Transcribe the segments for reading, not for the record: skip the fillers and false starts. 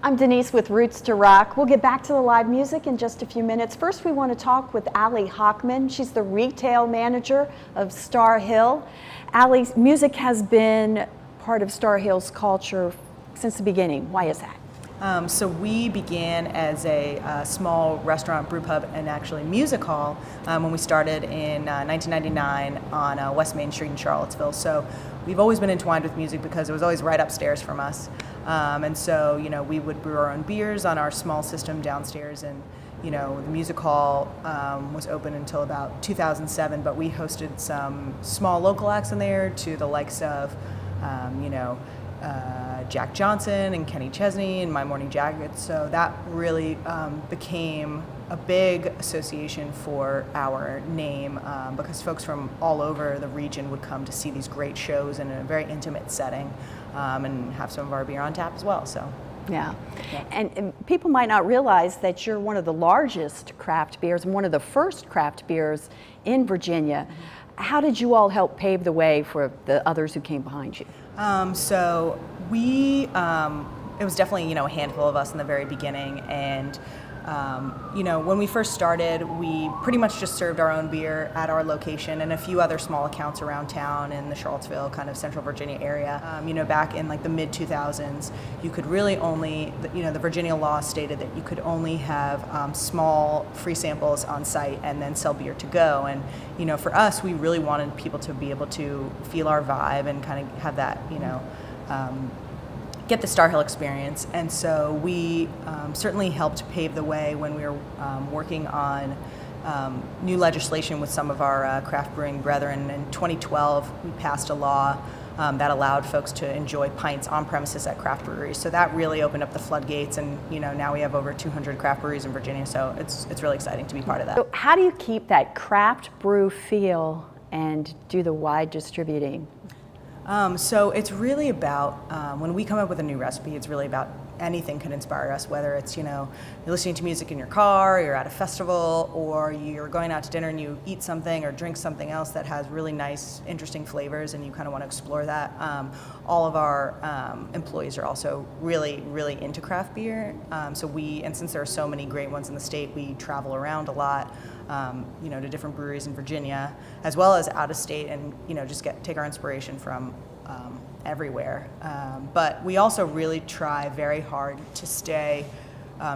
I'm Denise with Roots to Rock. We'll get back to the live music in just a few minutes. First, we want to talk with Allie Hochman. She's the retail manager of Starr Hill. Allie's music has been part of Starr Hill's culture since the beginning. Why is that? So we began as a small restaurant, brew pub, and actually music hall when we started in 1999 on West Main Street in Charlottesville. So we've always been entwined with music because it was always right upstairs from us. And so, we would brew our own beers on our small system downstairs, and the music hall was open until about 2007, but we hosted some small local acts in there to the likes of, Jack Johnson and Kenny Chesney and My Morning Jacket. So that really became a big association for our name because folks from all over the region would come to see these great shows in a very intimate setting and have some of our beer on tap as well. So. Yeah. And people might not realize that you're one of the largest craft beers and one of the first craft beers in Virginia. Mm-hmm. How did you all help pave the way for the others who came behind you? So we, it was definitely, a handful of us in the very beginning. And, when we first started, we pretty much just served our own beer at our location and a few other small accounts around town in the Charlottesville, kind of central Virginia area. Back in like the mid 2000s, you could really only, the Virginia law stated that you could only have small free samples on site and then sell beer to go. And, for us, we really wanted people to be able to feel our vibe and kind of have that, get the Starr Hill experience. And so we certainly helped pave the way when we were working on new legislation with some of our craft brewing brethren. In 2012, we passed a law that allowed folks to enjoy pints on premises at craft breweries. So that really opened up the floodgates, and now we have over 200 craft breweries in Virginia, so it's really exciting to be part of that. So how do you keep that craft brew feel and do the wide distributing? So it's really about, when we come up with a new recipe, it's really about anything can inspire us, whether it's, you're listening to music in your car, you're at a festival, or you're going out to dinner and you eat something or drink something else that has really nice, interesting flavors and you kind of want to explore that. All of our employees are also really, really into craft beer. And since there are so many great ones in the state, we travel around a lot. To different breweries in Virginia, as well as out of state, and just take our inspiration from everywhere. But we also really try very hard to stay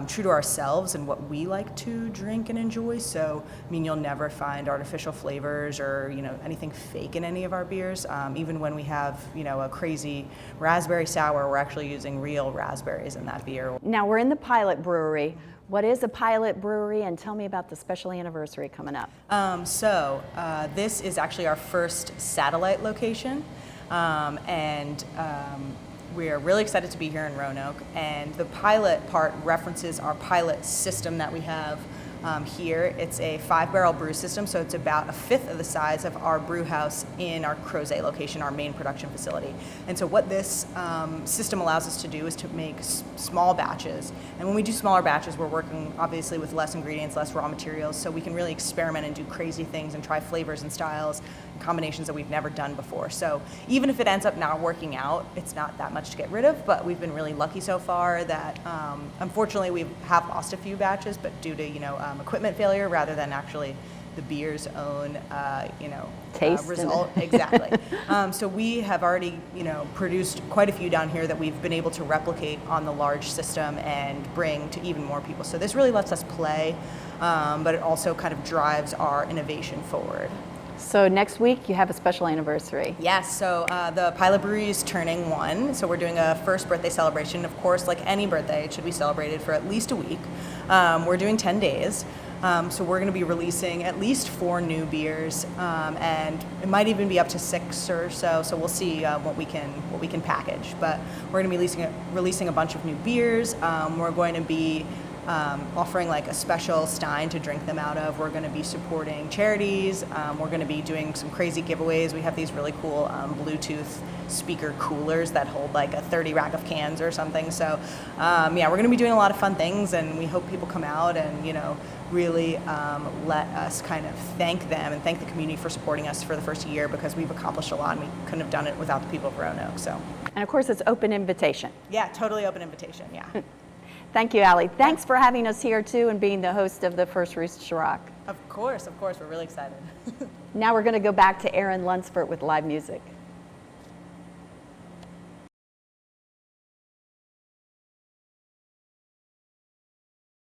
true to ourselves and what we like to drink and enjoy. So, you'll never find artificial flavors or anything fake in any of our beers. Even when we have a crazy raspberry sour, we're actually using real raspberries in that beer. Now we're in the pilot brewery. What is a pilot brewery, and tell me about the special anniversary coming up? This is actually our first satellite location, and we're really excited to be here in Roanoke. And the pilot part references our pilot system that we have here. It's a 5-barrel brew system, so it's about a fifth of the size of our brew house in our Crozet location, our main production facility. And so what this system allows us to do is to make small batches. And when we do smaller batches, we're working obviously with less ingredients, less raw materials, so we can really experiment and do crazy things and try flavors and styles and combinations that we've never done before. So even if it ends up not working out, it's not that much to get rid of, but we've been really lucky so far that unfortunately we have lost a few batches, but due to equipment failure rather than actually the beer's own, taste result. Exactly. So we have already, produced quite a few down here that we've been able to replicate on the large system and bring to even more people. So this really lets us play, but it also kind of drives our innovation forward. So next week you have a special anniversary. Yes, so the Pilot Brewery is turning 1, so we're doing a first birthday celebration. Of course, like any birthday, it should be celebrated for at least a week. We're doing 10 days, so we're going to be releasing at least 4 new beers, and it might even be up to 6 or so. So we'll see what we can package. But we're going to be releasing a bunch of new beers. We're going to be offering like a special stein to drink them out of. We're going to be supporting charities. We're going to be doing some crazy giveaways. We have these really cool Bluetooth speaker coolers that hold like a 30 rack of cans or something. So we're going to be doing a lot of fun things, and we hope people come out and really let us kind of thank them and thank the community for supporting us for the first year, because we've accomplished a lot and we couldn't have done it without the people of Roanoke. So. And of course it's open invitation. Yeah, totally open invitation, yeah. Thank you, Allie. Thanks for having us here too and being the host of the first Rooster to Rock. Of course, we're really excited. Now we're going to go back to Aaron Lunsford with live music.